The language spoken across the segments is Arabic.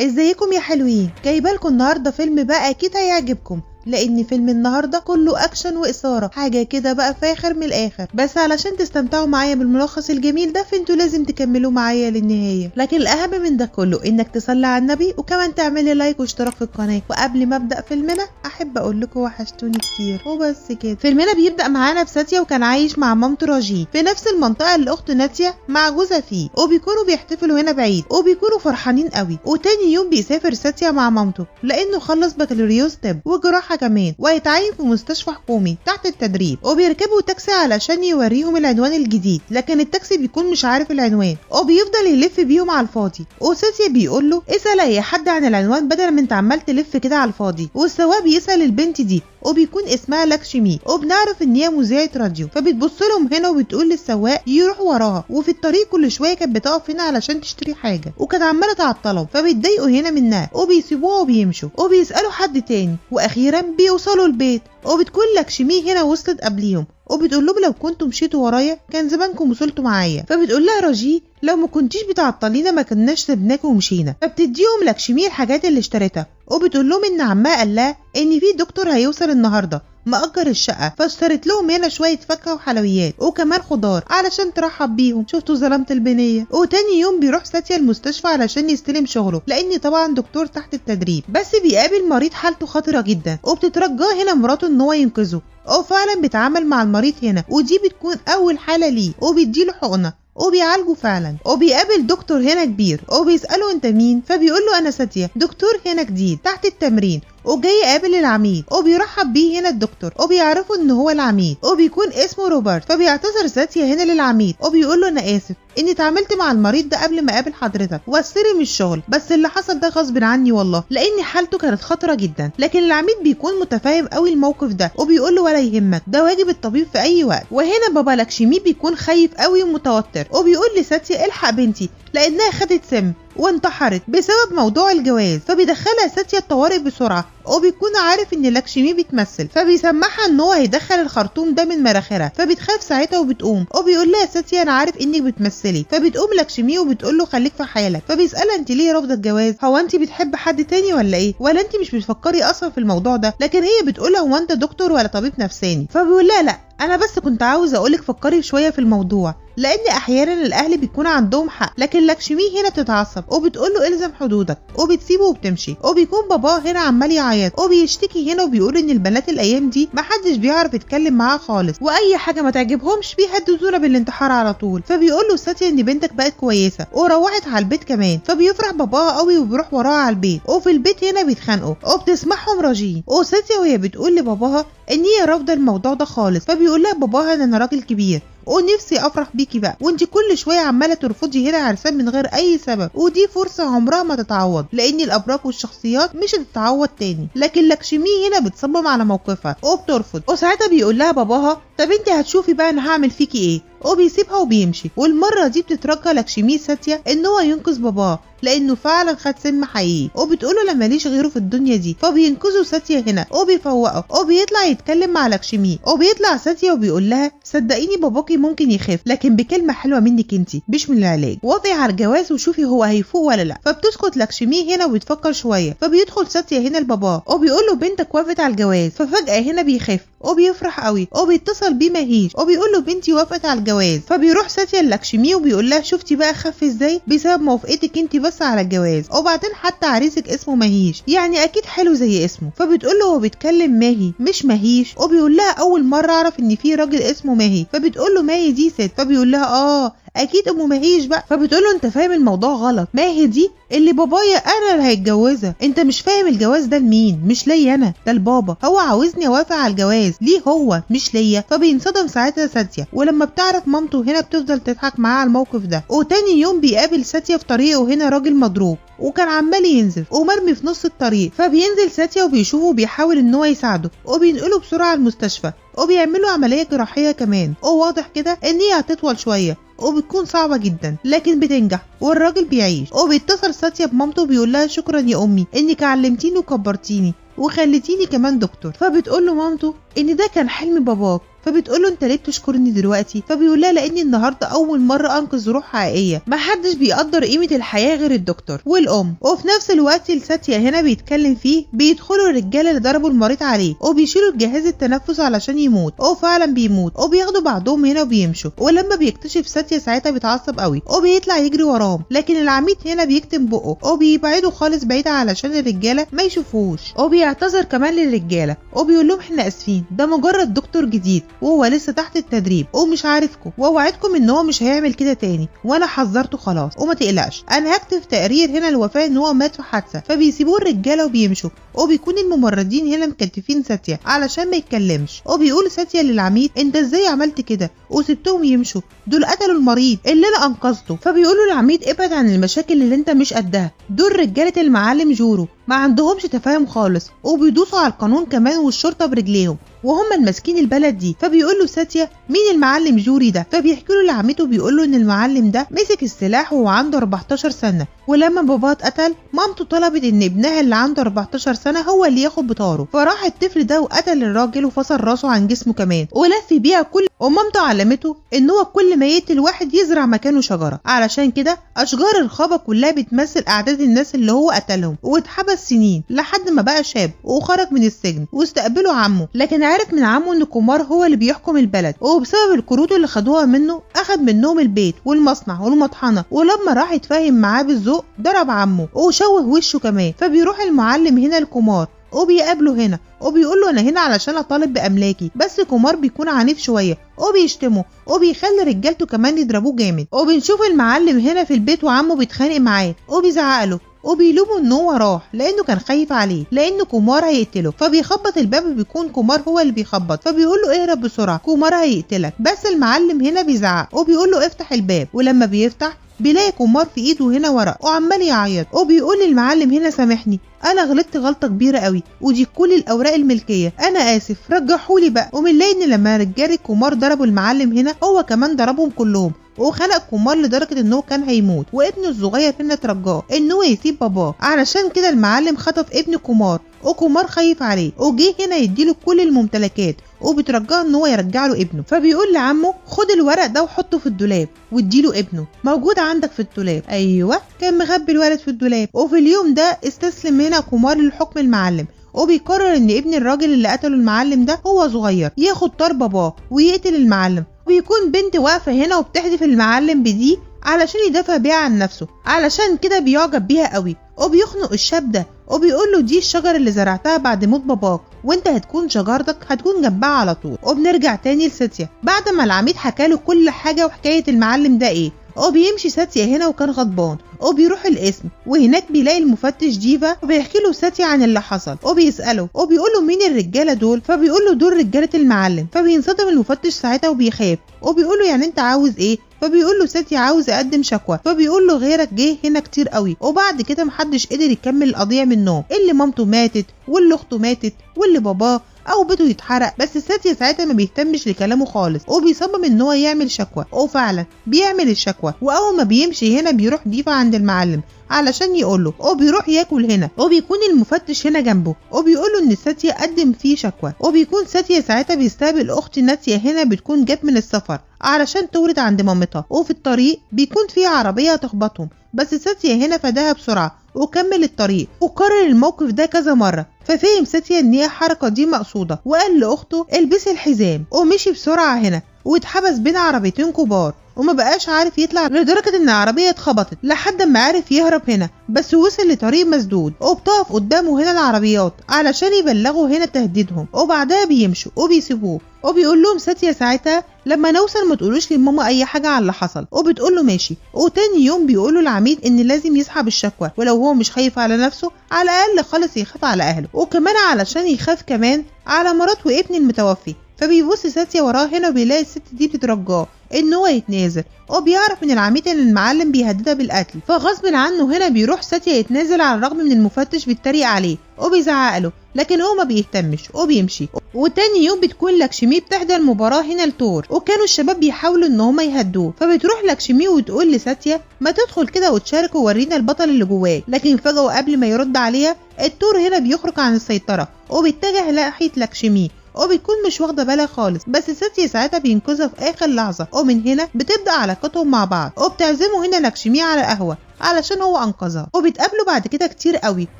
ازيكم يا حلوين؟ جايبالكم النهارده فيلم بقى اكيد هيعجبكم، لان فيلم النهارده كله اكشن واثاره، حاجه كده بقى فاخر من الاخر. بس علشان تستمتعوا معايا بالملخص الجميل ده فانتوا لازم تكملوا معايا للنهايه. لكن الاهم من ده كله انك تصلي على النبي، وكمان تعملي لايك واشتراك في القناه. وقبل ما ابدا فيلمنا احب اقول لكم وحشتوني كتير وبس كده. فيلمنا بيبدا معانا بساتيا، وكان عايش مع مامته راجي في نفس المنطقه اللي اخت ناتيا مع جوزها فيه، وبيكونوا بيحتفلوا هنا بعيد وبيكونوا فرحانين قوي. وتاني يوم بيسافر ساتيا مع مامته لانه خلص بكالوريوس طب وجراحه كمان، وهيتعين في مستشفى حكومي تحت التدريب. وبيركبوا تاكسي علشان يوريهم العنوان الجديد، لكن التاكسي بيكون مش عارف العنوان وبيفضل يلف بيهم على الفاضي. وساتيا بيقول له اسال اي حد عن العنوان بدل ما انت عمال تلف كده على الفاضي. والسواق بيسال البنت دي وبيكون اسمها لاكشمي، وبنعرف ان هي مذيعه راديو، فبتبص لهم هنا وبتقول للسواق يروح وراها. وفي الطريق كل شويه كانت بتقف هنا علشان تشتري حاجه، وكانت عماله تعطلهم، فبيتضايقوا هنا منها وبيسيبوها وبيمشوا وبيسالوا حد تاني. واخيرا بيوصلوا البيت، وبتكون لاكشمي هنا وصلت قبليهم، وبتقول لهم لو كنتوا مشيتوا ورايا كان زمانكم وصلتوا معايا. فبتقول لها راجي لو ما كنتيش بتعطلينا ما كناش سبناكوا ومشينا. فبتديهم لاكشمي الحاجات اللي اشتريتها، وبتقول لهم ان عمها قال لها ان في دكتور هيوصل النهارده مأجر الشقه، فاشترت لهم هنا شويه فاكهه وحلويات وكمان خضار علشان ترحب بيهم. شفتوا ظلمت البنيه. وتاني يوم بيروح ساتيا المستشفى علشان يستلم شغله، لان طبعا دكتور تحت التدريب، بس بيقابل مريض حالته خطره جدا، وبتترجاه هنا مراته ان هو ينقذه. وفعلا بيتعامل مع المريض هنا، ودي بتكون اول حاله ليه، وبيديله حقنه وبيعالجه فعلا. وبيقابل دكتور هنا كبير وبيسأله انت مين؟ فبيقول له انا ساتيا، دكتور هنا جديد تحت التمرين وجاي يقابل العميد. وبيرحب بيه هنا الدكتور، وبيعرفوا ان هو العميد وبيكون اسمه روبرت. فبيعتذر ساتيا هنا للعميد وبيقول له انا اسف اني اتعاملت مع المريض ده قبل ما اقابل حضرتك واستلم من الشغل، بس اللي حصل ده غصب عني والله، لان حالته كانت خطره جدا. لكن العميد بيكون متفاهم قوي الموقف ده وبيقول له ولا يهمك، ده واجب الطبيب في اي وقت. وهنا بابا لاكشمي بيكون خايف قوي ومتوتر، وبيقول لساتيا الحق بنتي لانها خدت سم وانتحرت بسبب موضوع الجواز. فبيدخلها ساتيا الطوارئ بسرعه، وبيكون عارف ان لاكشمي بتمثل، فبيسمعها ان هو هيدخل الخرطوم ده من مراخرها. فبتخاف ساعتها وبتقوم، وبيقول لها ساتيا انا عارف انك بتمثلي. فبتقوم لاكشمي وبتقول له خليك في حالك. فبيسالها انت ليه رافضه الجواز؟ هو انت بتحب حد تاني ولا ايه؟ ولا انت مش بتفكري اصلا في الموضوع ده؟ لكن هي بتقول له هو انت دكتور ولا طبيب نفساني؟ فبيقول لها لا انا بس كنت عاوز اقولك فكري شويه في الموضوع، لان احيانا الاهل بيكون عندهم حق. لكن لاكشمي هنا بتتعصب وبتقول له الزم حدودك، وبتسيبه وبتمشي. وبيكون باباه هنا عمال يعيط وبيشتكي هنا، وبيقول ان البنات الايام دي محدش بيعرف يتكلم معاها خالص، واي حاجه ما تعجبهمش بيهددونا بالانتحار على طول. فبيقول له ساتيا ان بنتك بقت كويسه وروحت على البيت كمان. فبيفرح باباها قوي وبيروح وراها على البيت. وفي البيت هنا بيتخانقوا وبتسمعهم راجي، وساتيا وهي بتقول لباباها ان هي رافضه الموضوع ده خالص. فبيقول لها باباها ان انا راجل كبير ونفسي افرح بيكي بقى، وانت كل شويه عماله ترفضي هنا عرسان من غير اي سبب، ودي فرصه عمرها ما تتعوض، لان الابراج والشخصيات مش هتتعوض تاني. لكن لاكشمي هنا بتصمم على موقفها وبترفض. وساعتها بيقول لها باباها طب انت هتشوفي بقى انا هعمل فيكي ايه، وبيسيبها وبيمشي. والمره دي بتترجى لاكشمي ساتيا ان هو ينقذ باباه، لانه فعلا خد سم حقيقي، وبتقوله لا ماليش غيره في الدنيا دي. فبينقذوا ساتيا هنا وبيفوقه، وبيطلع يتكلم مع لاكشمي. وبيطلع ساتيا وبيقول لها صدقيني باباكي ممكن يخف، لكن بكلمه حلوه منك انت مش من العلاج، وافقي على الجواز وشوفي هو هيفوق ولا لا. فبتسكت لاكشمي هنا وبتفكر شويه. فبيدخل ساتيا هنا لباباه وبيقول له بنتك وافقت على الجواز. ففجاه هنا بيخف وبيفرح قوي، وبيتصل بيه مهيش وبيقول له بنتي وافقت على الجواز. فبيروح ساتيا لاكشمي وبيقول لها شفتي بقى خف ازاي بسبب موافقتك انت بس على الجواز، وبعدين حتى عريسك اسمه مهيش، يعني اكيد حلو زي اسمه. فبتقول له هو بيتكلم ماهي مش مهيش. وبيقول لها اول مره اعرف ان في راجل اسمه ماهي. فبتقول له ماهي دي ست. فبيقول لها اكيد ام مهيش بقى. فبتقول له انت فاهم الموضوع غلط، ماهي دي اللي بابايا انا اللي هيتجوزها، انت مش فاهم الجواز ده لمين، مش ليا انا، ده لبابا، هو عاوزني اوافق على الجواز ليه هو مش ليا. فبينصدم ساعتها ساتيا، ولما بتعرف مامته هنا بتفضل تضحك معاه على الموقف ده. وتاني يوم بيقابل ساتيا في طريقه هنا راجل مضروب وكان عمال ينزف ومرمي في نص الطريق. فبينزل ساتيا وبيشوفه وبيحاول ان هو يساعده، وبينقله بسرعه المستشفى، وبيعملوا عمليه جراحيه كمان. وواضح كده ان هي هتطول شويه وبتكون صعبة جدا، لكن بتنجح والراجل بيعيش. وبيتصل ساتيا بمامته وبيقول لها شكرا يا امي انك علمتيني وكبرتيني وخليتيني كمان دكتور. فبتقول له مامته ان ده كان حلم باباك فبتقول له انت ليه بتشكرني دلوقتي؟ فبيقول لها لاني النهارده اول مره انقذ روح حقيقيه، محدش بيقدر قيمه الحياه غير الدكتور والام. وفي نفس الوقت اللي ساتيا هنا بيتكلم فيه بيدخلوا الرجاله اللي ضربوا المريض عليه وبيشيلوا الجهاز التنفس علشان يموت، وفعلا بيموت، وبياخدوا بعضهم هنا وبيمشوا. ولما بيكتشف ساتيا ساعتها بيتعصب قوي وبيطلع يجري وراهم، لكن العميد هنا بيكتم بقه وبيبعده خالص بعيد علشان الرجاله ما يشوفوش، وبيعتذر كمان للرجاله وبيقول لهم احنا اسفين، ده مجرد دكتور جديد وهو لسه تحت التدريب ومش عارفكم، واوعدكم ان هو مش هيعمل كده تاني، وانا حذرته خلاص وما تقلقش، انا هكتب تقرير هنا الوفاه ان هو مات في حادثه. فبيسيبوه الرجاله وبيمشوا، وبيكون الممرضين هنا مكتفين ساتيا علشان ما يتكلمش، وبيقول ساتيا للعميد انت ازاي عملت كده وسبتهم يمشوا؟ دول قتلوا المريض اللي انا انقذته. فبيقولوا العميد ابعد عن المشاكل اللي انت مش قدها، دول رجاله المعلم جورو ما عندهمش تفاهم خالص، وبيدوسوا على القانون كمان والشرطه برجليهم، وهم الماسكين البلد دي. فبيقول له ساتيا مين المعلم جوري ده؟ فبيحكي له العميد وبيقول له ان المعلم ده مسك السلاح وهو عنده 14 سنه، ولما باباه اتقتل مامته طلبت ان ابنها اللي عنده 14 سنه هو اللي ياخد بطاره، فراح الطفل ده وقتل الراجل وفصل راسه عن جسمه كمان ولف بيها كل، ومامته علمته ان هو كل ما يقتل واحد يزرع مكانه شجره، علشان كده اشجار الغابه كلها بتمثل اعداد الناس اللي هو قتلهم. واتحبس سنين لحد ما بقى شاب وخرج من السجن واستقبله عمه، لكن عرف من عمه ان كومار هو اللي بيحكم البلد، وبسبب القروض اللي خدوها منه اخد منهم البيت والمصنع والمطحنه، ولما راح يتفاهم معاه بالذوق ضرب عمه وشوه وشه كمان. فبيروح المعلم هنا لكومار وبيقابله هنا وبيقول له انا هنا علشان اطالب باملاكي، بس كومار بيكون عنيف شويه وبيشتمه وبيخلي رجالته كمان يضربوه جامد. وبنشوف المعلم هنا في البيت وعمه بيتخانق معاه وبيزعقله وبيلوموا ان هو راح لانه كان خايف عليه لان كومار هيقتله. فبيخبط الباب وبيكون كومار هو اللي بيخبط، فبيقول له اهرب بسرعه كومار هيقتلك، بس المعلم هنا بيزعق وبيقول له افتح الباب. ولما بيفتح بيلاقي كومار في ايده هنا ورق وعمال يعيط، وبيقول للمعلم هنا سامحني انا غلطت غلطه كبيره قوي، ودي كل الاوراق الملكيه، انا اسف رجحولي بقى. وبنلاقي ان لما رجاله كومار ضربوا المعلم هنا هو كمان ضربهم كلهم وخنق كومار لدرجه انه كان هيموت، وابنه الصغير هنا ترجاه ان هو يسيب باباه، علشان كده المعلم خطف ابن كومار وكومار خايف عليه وجه هنا يديله كل الممتلكات وبترجاه ان هو يرجع له ابنه. فبيقول لعمه خد الورق ده وحطه في الدولاب واديله ابنه، موجود عندك في الدولاب. ايوه كان مخبي الولد في الدولاب. وفي اليوم ده استسلم هنا كومار للحكم المعلم، وبيقرر ان ابن الراجل اللي قتله المعلم ده هو صغير ياخد طار باباه ويقتل المعلم. ويكون بنت واقفه هنا وبتحدف المعلم بدي علشان يدافع بيها عن نفسه، علشان كده بيعجب بيها قوي وبيخنق الشاب ده وبيقول له دي الشجره اللي زرعتها بعد موت باباك، وانت هتكون شجرتك هتكون جنبها على طول. وبنرجع تاني لساتيا بعد ما العميد حكاله كل حاجه وحكايه المعلم ده ايه، وبيمشي ساتيا هنا وكان غضبان وبيروح القسم، وهناك بيلاقي المفتش ديفا وبيحكي له ساتيا عن اللي حصل وبيساله وبيقول له مين الرجاله دول، فبيقول له دول رجاله المعلم. فبينصدم المفتش ساعتها وبيخاف وبيقول له يعني انت عاوز ايه؟ فبيقول له ساتيا عاوز اقدم شكوى. فبيقول له غيرك جه هنا كتير قوي، وبعد كده محدش قدر يكمل القضيه منهم، اللي مامته ماتت واللي اخته ماتت واللي باباه او بيته يتحرق. بس ساتيا ساعتها ما بيهتمش لكلامه خالص وبيصمم ان هو يعمل شكوى، وفعلا بيعمل الشكوى. واول ما بيمشي هنا بيروح ديفا عند المعلم علشان يقوله، وبيروح ياكل هنا وبيكون المفتش هنا جنبه وبيقوله ان ساتيا قدم فيه شكوى. وبيكون ساتيا ساعتها بيستقبل اخت ناتيا هنا بتكون جت من السفر علشان تورد عند مامتها، وفي الطريق بيكون في عربيه تخبطهم، بس ساتيا هنا فداها بسرعه وكمل الطريق وكرر الموقف ده كذا مره. ففهم ساتيا ان هي الحركه دي مقصوده وقال لاخته البسي الحزام، ومشي بسرعه هنا واتحبس بين عربيتين كبار وما بقاش عارف يطلع، لدرجه ان العربيه اتخبطت لحد ما عرف يهرب هنا، بس وصل لطريق مسدود وبتقف قدامه هنا العربيات علشان يبلغوا هنا تهديدهم، وبعدها بيمشوا وبيسيبوه. وبيقول لهم ساتيا ساعتها لما نوصل ما تقولوش لماما اي حاجه عن اللي حصل، وبتقول له ماشي. وتاني يوم بيقولوا العميد ان لازم يسحب الشكوى، ولو هو مش خايف على نفسه على الاقل خالص يخاف على اهله، وكمان علشان يخاف كمان على مرات وابن المتوفي. فبيبص ساتيا وراه هنا وبيلاقي الست دي بتترجاه ان هو يتنازل، وبيعرف من العميد ان المعلم بيهددها بالقتل، فغصب عنه هنا بيروح ساتيا يتنازل على الرغم من المفتش بيتريق عليه وبيزعق له، لكن هو ما بيهتمش وبيمشي. وتاني يوم بتكون لاكشمي بتحضر مباراه هنا لتور، وكانوا الشباب بيحاولوا ان هما يهدوه، فبتروح لاكشمي وتقول لساتيا ما تدخل كده وتشارك وورينا البطل اللي جواك، لكن فجأة وقبل ما يرد عليها التور هنا بيخرج عن السيطره وبيتجه ناحيه لاكشمي وبتكون مش واخده بالها خالص، بس ساتيا ساعتها بينقذها في اخر لحظه، ومن هنا بتبدا علاقتهم مع بعض، وبتعزموا هنا لاكشمي على قهوه علشان هو انقذها، وبيتقابلوا بعد كده كتير قوي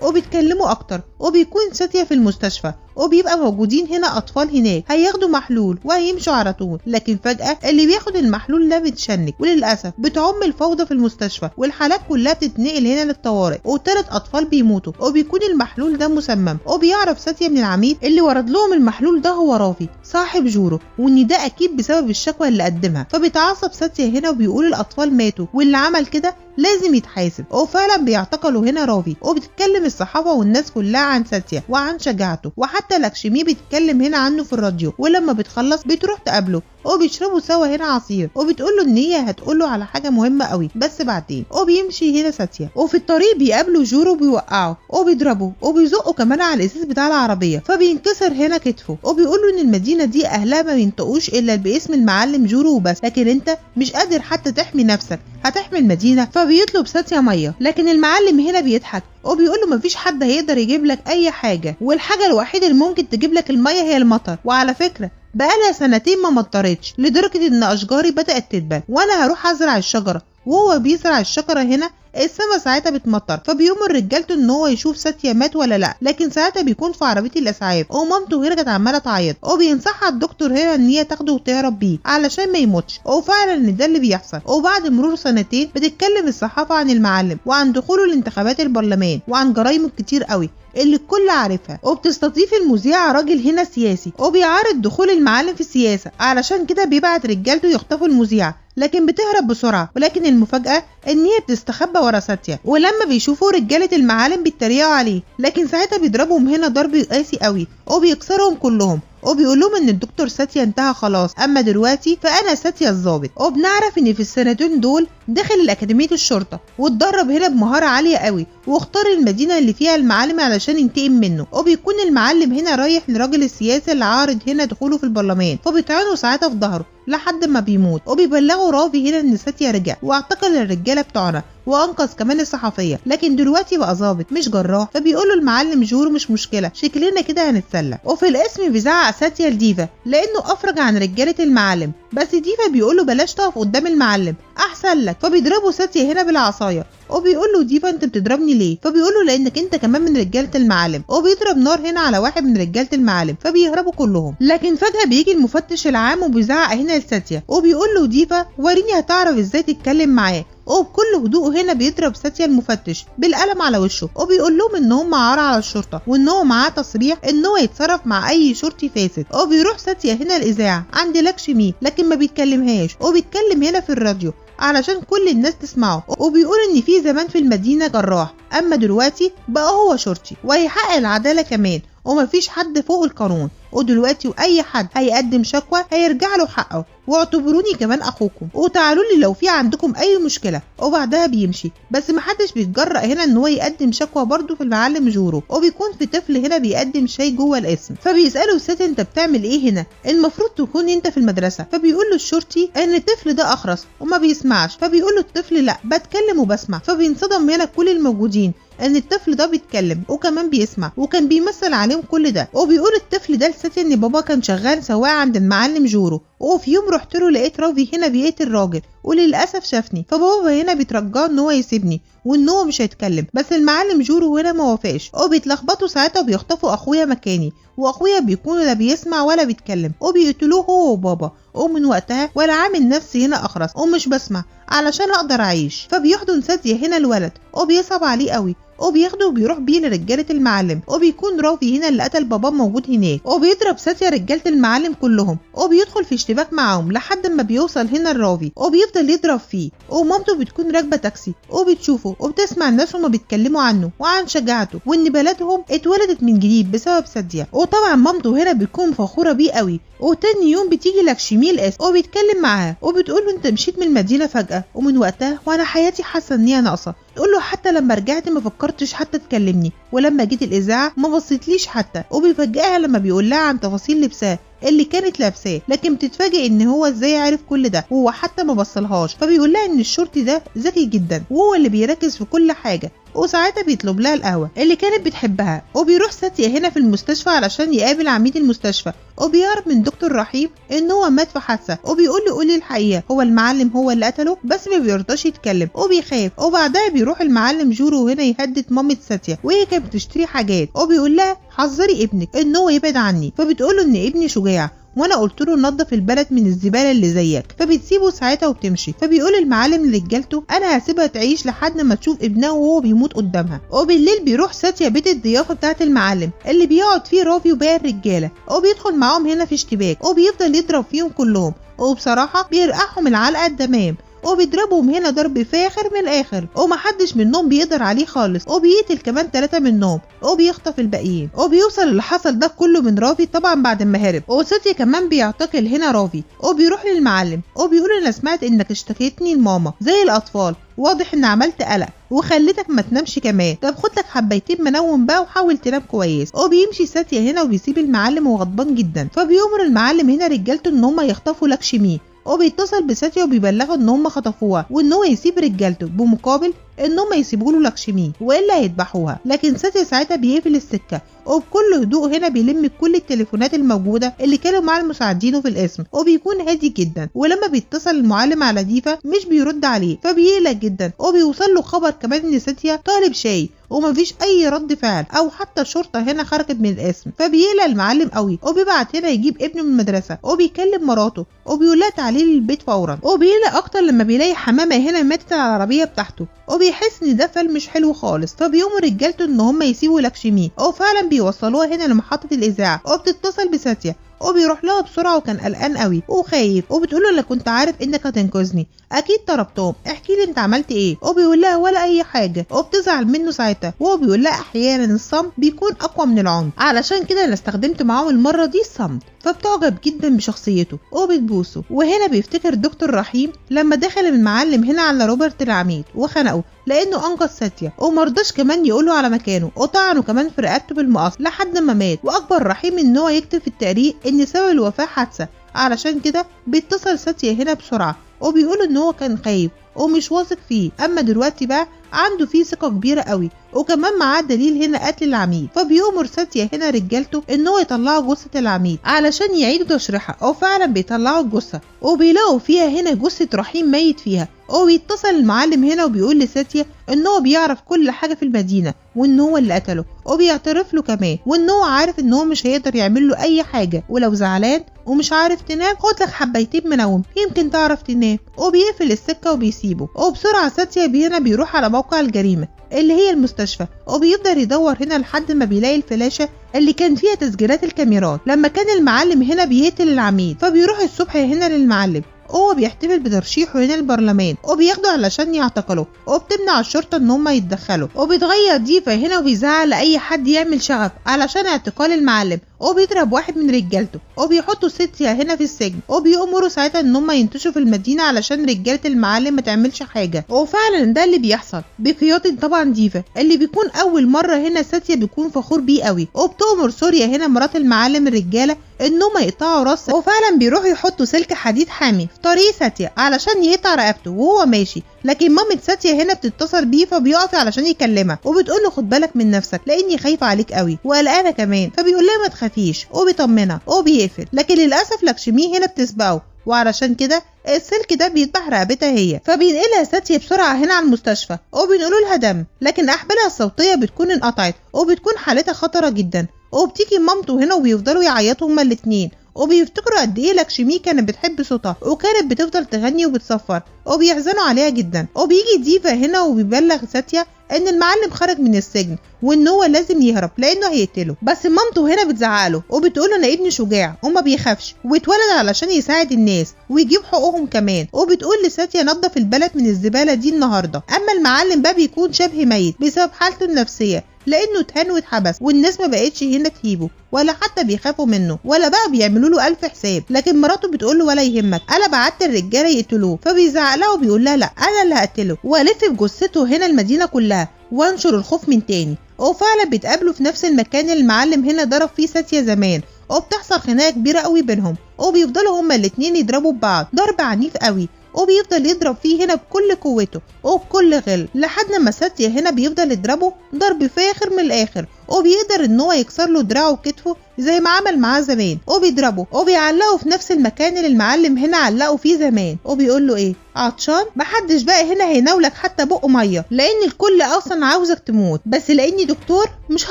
وبيتكلموا اكتر، وبيكون ساتيا في المستشفى وبيبقى موجودين هنا اطفال هناك هياخدوا محلول وهيمشوا على طول، لكن فجأة اللي بياخد المحلول ده بيتشنج، وللاسف بتعم الفوضى في المستشفى والحالات كلها بتتنقل هنا للطوارئ، و3 اطفال بيموتوا، وبيكون المحلول ده مسمم، وبيعرف ساتيا من العميل اللي ورد لهم المحلول ده هو رافي صاحب جورو، وان ده اكيد بسبب الشكوى اللي قدمها، فبيتعصب ساتيا هنا وبيقول الاطفال ماتوا واللي عمل كده لازم يتحاسب، وفعلا بيعتقلوا هنا رافي، وبتتكلم الصحافه والناس كلها عن ساتيا وعن شجاعته، وحتى لاكشمي بتتكلم هنا عنه في الراديو، ولما بتخلص بتروح تقابله وبيشربوا سوا هنا عصير، وبتقول له ان هي هتقول له على حاجه مهمه قوي بس بعدين، وبيمشي هنا ساتيا، وفي الطريق بيقابلوا جورو بيوقعه وبيضربه وبيزقوا كمان على الازاز بتاع العربيه، فبينكسر هنا كتفه، وبيقول له ان المدينه دي اهلها ما بينطقوش الا باسم المعلم جورو وبس، لكن انت مش قادر حتى تحمي نفسك، هتحمي المدينه، فبيطلب ساتيا ميه، لكن المعلم هنا بيضحك وبيقول له مفيش حد هيقدر يجيب لك اي حاجه، والحاجه الوحيده اللي ممكن تجيب لك الميه هي المطر، وعلى فكره بقالها سنتين ما مطرتش لدرجه ان اشجاري بدات تدبل، وانا هروح ازرع الشجره، وهو بيزرع الشجره هنا السما ساعتها بتمطر، فبيؤمر رجالته ان هو يشوف ساتيا مات ولا لا، لكن ساعتها بيكون في عربيه الاسعاف، ومامته هنا كانت عماله تعيط، وبينصحها الدكتور هنا ان هي تاخده وتهرب بيه علشان ما يموتش، وفعلا ان ده اللي بيحصل، وبعد مرور سنتين بتتكلم الصحافه عن المعلم وعن دخوله لانتخابات البرلمان وعن جرايمه الكتير قوي اللي الكل عارفها، وبتستضيف المذيعة راجل هنا سياسي وبيعارض دخول المعلم في السياسة، علشان كده بيبعت رجالته يخطفوا المذيعة، لكن بتهرب بسرعة، ولكن المفاجأة ان هي بتستخبى ورا ساتيا، ولما بيشوفوا رجالة المعالم بيتريقوا عليه، لكن ساعتها بيضربهم هنا ضرب قاسي قوي وبيكسرهم كلهم، وبيقول لهم ان الدكتور ساتيا انتهى خلاص، اما دلوقتي فانا ساتيا الضابط، وبنعرف ان في السنتين دول دخل الاكاديميه الشرطه واتدرب هنا بمهاره عاليه قوي، واختار المدينه اللي فيها المعلم علشان ينتقم منه، وبيكون المعلم هنا رايح لراجل السياسي اللي عارض هنا دخوله في البرلمان، فبيطعنوا ساعتها في ظهره لحد ما بيموت، وبيبلغوا رافي هنا ان ساتيا رجع واعتقل الرجاله بتوعنا وانقذ كمان الصحفيه، لكن دلوقتي بقى ظابط مش جراح، فبيقولوا المعلم جورو مش مشكله شكلنا كده هنتسلى، وفي الاسم بيزعق ساتيا لديفا لانه افرج عن رجاله المعلم، بس ديفا بيقوله بلاش تقف قدام المعلم احسن لك، فبيضربوا ساتيا هنا بالعصايه، وبيقول له ديفا انت بتضربني ليه؟ فبيقول له لانك انت كمان من رجاله المعلم، وبيضرب نار هنا على واحد من رجاله المعلم، فبيهربوا كلهم، لكن فجاه بيجي المفتش العام وبيزعق هنا لساتيا، وبيقول له ديفا وريني هتعرف ازاي تتكلم معاه، وبكل هدوء هنا بيضرب ساتيا المفتش بالقلم على وشه، وبيقول لهم ان هم عار على الشرطه وان هو معاه تصريح ان هو يتصرف مع اي شرطي فاسد، وبيروح ساتيا هنا الاذاعه عند لاكشمي لكن ما بيتكلمهاش، وبيتكلم هنا في الراديو علشان كل الناس تسمعه، وبيقول ان في زمان في المدينه جراح، اما دلوقتي بقى هو شرطي وهيحقق العداله كمان، ومفيش حد فوق القانون، ودلوقتي واي حد هيقدم شكوى هيرجع له حقه، واعتبروني كمان اخوكم، وتعالوا لي لو في عندكم اي مشكله، وبعدها بيمشي، بس محدش بيتجرأ هنا ان هو يقدم شكوى برضه في المعلم جورو، وبيكون في طفل هنا بيقدم شاي جوه الاسم، فبيسالوا الست انت بتعمل ايه هنا؟ المفروض تكون انت في المدرسه، فبيقول له الشرطي ان الطفل ده اخرس وما بيسمعش، فبيقول له الطفل لا بتكلم وبسمع، فبينصدم هنا كل الموجودين ان الطفل ده بيتكلم وكمان بيسمع وكان بيمثل عليهم كل ده، وبيقول الطفل ده لساتيا ان بابا كان شغال سواق عند المعلم جورو، وفي يوم رحت له لقيت رافي هنا بيقتل راجل وللاسف شافني، فبابا هنا بيترجاه ان هو يسيبني وان هو مش هيتكلم، بس المعلم جورو هنا ما وافقش، وبيتلخبطوا ساعتها وبيخطفوا اخويا مكاني، واخويا بيكون لا بيسمع ولا بيتكلم، وبيقتلوه هو وبابا، ومن وقتها وانا عامل نفسي هنا اخرس ومش بسمع علشان اقدر اعيش، فبيحضن ساتيا هنا الولد وبيصعب عليه قوي، وبياخده وبيروح بيه لرجاله المعلم، وبيكون رافي هنا اللي قتل باباه موجود هناك، وبيضرب ساتيا رجاله المعلم كلهم، وبيدخل في اشتباك معاهم لحد ما بيوصل هنا الرافي، وبيفضل يضرب فيه، ومامته بتكون راكبه تاكسي وبتشوفه وبتسمع الناس هما بيتكلموا عنه وعن شجاعته وان بلدهم اتولدت من جديد بسبب ساتيا، وطبعا مامته هنا بتكون فخوره بيه قوي، وتاني يوم بتيجي لاكشمي الاسم وبيتكلم معاه وبتقول له انت مشيت من المدينه فجاه، ومن وقتها وانا حياتي حاسه ان هي ناقصه، تقول له حتى لما رجعت ما فكرتش حتى تكلمني، ولما جيت الاذاعه ما بصيتليش حتى، وبيفاجئها لما بيقول لها عن تفاصيل لبسها اللي كانت لابساه، لكن بتتفاجئ ان هو ازاي عارف كل ده وهو حتى ما بصلهاش. فبيقول لها ان الشرطي ده ذكي جدا وهو اللي بيركز في كل حاجه، وساعتها بيطلب لها القهوه اللي كانت بتحبها. وبيروح ساتيا هنا في المستشفى علشان يقابل عميد المستشفى، وبيعرف من دكتور رحيم ان هو مات في حادثه، وبيقول له قولي الحقيقه، هو المعلم هو اللي قتله، بس ما بيرضاش يتكلم وبيخاف. وبعدها بيروح المعلم جورو هنا يهدد مامة ساتيا، وهي كانت بتشتري حاجات، وبيقول لها حذري ابنك ان هو يبعد عني. فبتقول له ان ابني شجاع وانا قلت له نظف البلد من الزباله اللي زيك. فبتسيبه ساعتها وبتمشي. فبيقول المعلم لرجالته انا هسيبها تعيش لحد ما تشوف ابنها وهو بيموت قدامها. وبالليل بيروح ساتيا بيت الضيافه بتاعه المعلم اللي بيقعد فيه رافي وباقي الرجاله، وبيدخل معاهم هنا في اشتباك، وبيفضل يضرب فيهم كلهم، وبصراحه بيرقعهم العلقه الدمام، وبيضربهم هنا ضرب فاخر من الاخر، ومحدش منهم بيقدر عليه خالص، وبيقتل كمان 3 منهم، وبيخطف الباقيين. وبيوصل اللي حصل ده كله من رافي طبعا بعد ما هرب. وساتيا كمان بيعتقل هنا رافي، وبيروح للمعلم وبيقول انا سمعت انك اشتكيتني لماما زي الاطفال، واضح ان عملت قلق وخليتك ما تنامش كمان، طب خد لك حبيتين منوم بقى وحاول تنام كويس. وبيمشي ساتيا هنا وبيسيب المعلم وغضبان جدا. فبيؤمر المعلم هنا رجالته ان هم يخطفوا لاكشمي، وبيتصل بساتيا وبيبلغه ان هم خطفوها وان هو يسيب رجالته بمقابل ان هم يسيبوا له لاكشمي والا هيذبحوها. لكن ساتيا ساعتها بيقفل السكه، وبكل هدوء هنا بيلم كل التليفونات الموجوده اللي كانوا مع المساعدين في القسم، وبيكون هادي جدا. ولما بيتصل المعلم على ديفا مش بيرد عليه، فبيقلق جدا. وبيوصل له خبر كمان ان ساتيا طالب شاي ومفيش اي رد فعل او حتى الشرطه هنا خرجت من القسم. فبيقلق المعلم قوي، وبيبعت هنا يجيب ابنه من المدرسه، وبيكلم مراته وبيقول لها تعالي للبيت فورا. وبيقلق اكتر لما بيلاقي حمامه هنا ماتت على العربيه بتاعته، وبيحس ان ده فيلم مش حلو خالص. فبيقوموا رجالته ان هم يسيبوا لاكشمي، وفعلا بيوصلوها هنا لمحطه الاذاعه، وبتتصل بساتيا وبيروح لها بسرعه وكان قلقان قوي وخايف، وبتقول له انا كنت عارف انك هتنقذني، اكيد طلبتهم، احكي لي انت عملت ايه. وبيقول لها ولا اي حاجه، وبتزعل منه ساعتها. وهو بيقول لها احيانا الصمت بيكون اقوى من العنف، علشان كده انا استخدمت معاهم المره دي الصمت. فبتعجب جدا بشخصيته وبتبوسه. وهنا بيفتكر دكتور رحيم لما دخل المعلم هنا على روبرت العميد وخنقه لانه انقذ ساتيا، ومرضاش كمان يقوله على مكانه، وطعنه كمان في رقبته بالمقص لحد ما مات. واكبر رحيم ان هو يكتب في التقرير ان سبب الوفاه حادثه، علشان كده بيتصل ساتيا هنا بسرعه، وبيقول ان هو كان خايف ومش واثق فيه، اما دلوقتي بقى عنده فيه ثقه كبيره قوي، وكمان معاه دليل هنا قتل العميد. فبيؤمر ساتيا هنا رجالته ان هو يطلعوا جثه العميد علشان يعيدوا تشريحها، وفعلا بيطلعوا الجثه وبيلاقوا فيها هنا جثه رحيم ميت فيها. وبيتصل المعلم هنا وبيقول لساتيا ان هو بيعرف كل حاجه في المدينه وان هو اللي قتله، وبيعترف له كمان وان هو عارف ان هو مش هيقدر يعمل له اي حاجه، ولو زعلان ومش عارف تنام خد لك حبيتين منوم يمكن تعرف تنام. وبيقفل السكه وبيسيبه. وبسرعه ساتيا هنا بيروح على موقع الجريمه اللي هي المستشفى، وبيفضل يدور هنا لحد ما بيلاقي الفلاشه اللي كان فيها تسجيلات الكاميرات لما كان المعلم هنا بيقتل العميد. فبيروح الصبح هنا للمعلم، هو بيحتفل بترشيحه هنا البرلمان، وبياخده علشان يعتقله، وبتمنع الشرطه ان هم يتدخلوا. وبيتغير ديفا هنا وبيزعل لاي حد يعمل شغب علشان اعتقال المعلم، وبيضرب واحد من رجالته، وبيحطوا ساتيا هنا في السجن، وبيأمروا ساعتها ان هم ينتشروا في المدينه علشان رجاله المعلم ما تعملش حاجه. وفعلا ده اللي بيحصل بقياده طبعا ديفا، اللي بيكون اول مره هنا ساتيا بيكون فخور بيه قوي. وبتأمر سوريا هنا مرات المعلم الرجاله ان هم يقطعوا راسه، وفعلا بيروحوا يحطوا سلك حديد حامي في طريق ساتيا علشان يقطع رقبته وهو ماشي. لكن مامة ساتيا هنا بتتصل بيه فبيقف علشان يكلمها، وبتقول له خد بالك من نفسك لاني خايفه عليك قوي وقلقانه كمان. فبيقول لها ما تخافيش وبيطمنها وبيقفل. لكن للاسف لاكشمي هنا بتسبقه، وعلشان كده السلك ده بيذبح رقبتها هي. فبينقلها ساتيا بسرعه هنا على المستشفى، وبينقلوا لها دم، لكن احبالها الصوتيه بتكون انقطعت، وبتكون حالتها خطره جدا. وبتيجي مامته هنا وبيفضلوا يعيطوا هما الاتنين، وبيفتكروا قد ايه لاكشمي كانت بتحب صوتها وكانت بتفضل تغني وبتصفر، وبيحزنوا عليها جدا. وبيجي ديفا هنا وبيبلغ ساتيا ان المعلم خرج من السجن وان هو لازم يهرب لانه هيقتله. بس مامته هنا بتزعله وبتقوله انا ابني شجاع وما بيخافش واتولد علشان يساعد الناس ويجيب حقوقهم كمان. وبتقول لساتيا نظف البلد من الزباله دي النهارده. اما المعلم بقى بيكون شبه ميت بسبب حالته النفسيه، لانه اتهان واتحبس، والناس ما بقتش هنا تهيبه ولا حتى بيخافوا منه ولا بقى بيعملوا له الف حساب. لكن مراته بتقول له ولا يهمك انا بعت الرجاله يقتلوه. فبيزعق لها وبيقول لها لا انا اللي هقتله، والف بجثته هنا المدينه كلها وانشر الخوف من تاني. وفعلا بيتقابلوا في نفس المكان اللي المعلم هنا ضرب فيه ساتيا زمان، وبتحصل خناقه كبيره قوي بينهم، وبيفضلوا هما الاتنين يضربوا ببعض ضرب عنيف قوي، وبيفضل يضرب فيه هنا بكل قوته وبكل غل لحد ما ساتيا هنا بيفضل يضربه ضرب فاخر من الاخر، وبيقدر ان هو يكسر له دراعه وكتفه زي ما عمل معاه زمان، وبيضربه وبيعلقه في نفس المكان اللي المعلم هنا علقه فيه زمان، وبيقول له ايه عطشان؟ محدش بقى هنا هيناولك حتى بق ميه، لان الكل اصلا عاوزك تموت، بس لاني دكتور مش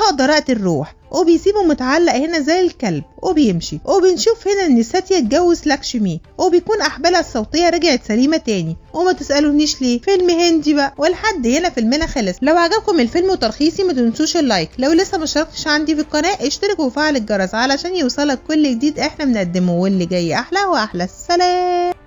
هقدر اقتل روح. وبيسيبه متعلق هنا زي الكلب وبيمشي. وبنشوف هنا ان ساتيا اتجوز لاكشمي، وبيكون احبالها الصوتيه رجعت سليمه تاني. وما تسالونيش ليه، فيلم هندي بقى. ولحد هنا فيلمنا خلص. لو عجبكم الفيلم وترخيصي ما تنسوش اللايك، لو لسه ما اشتركتش عندي في القناه اشترك وفعل الجرس علشان يوصلك كل جديد احنا بنقدمه، واللي جاي احلى واحلى. سلام.